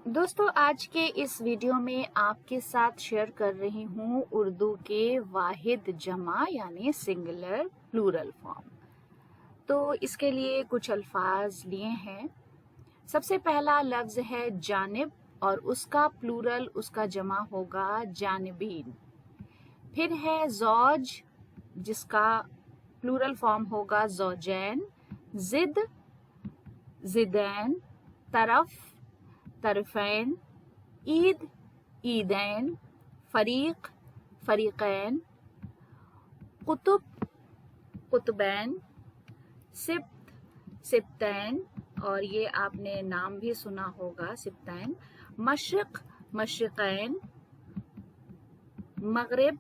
दोस्तों, आज के इस वीडियो में आपके साथ शेयर कर रही हूँ उर्दू के वाहिद जमा यानी सिंगुलर प्लूरल फॉर्म। तो इसके लिए कुछ अल्फाज लिए हैं। सबसे पहला लफ्ज है जानिब और उसका प्लूरल, उसका जमा होगा जानिबीन। फिर है ज़ौज जिसका प्लूरल फॉर्म होगा ज़ौजैन। ज़िद ज़िदैन। तरफ तरफ़ैन। ईद ईदैन। फ़रीक़ फ़रीक़ैन। कुतुब कुतबैन। सिब्त सिब्तैन, और ये आपने नाम भी सुना होगा सिब्तैन। मशरिक़ मशरिक़ैन। मग़रिब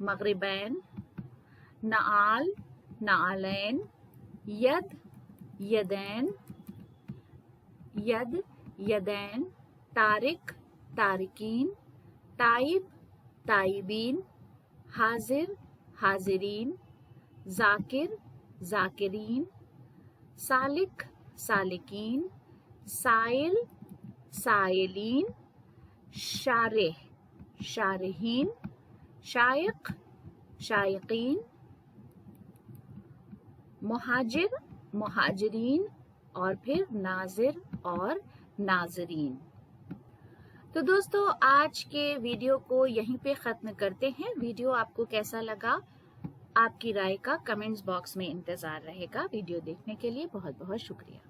मग़रिबैन। नआल नआलैन। यद यदैन। यद यदैन। तारिक तारिकीन। ताइब ताइबीन। हाजिर हाजिरीन। ज़ाकिर ज़ाकिरीन। सालिक सालिकीन। साइल साइलीन। शारिह शारिहीन। शाइक़ शाइक़ीन। मुहाजिर मुहाजिरीन, और फिर नाजिर और नाजरीन। तो दोस्तों, आज के वीडियो को यहीं पे ख़त्म करते हैं। वीडियो आपको कैसा लगा, आपकी राय का कमेंट्स बॉक्स में इंतज़ार रहेगा। वीडियो देखने के लिए बहुत बहुत शुक्रिया।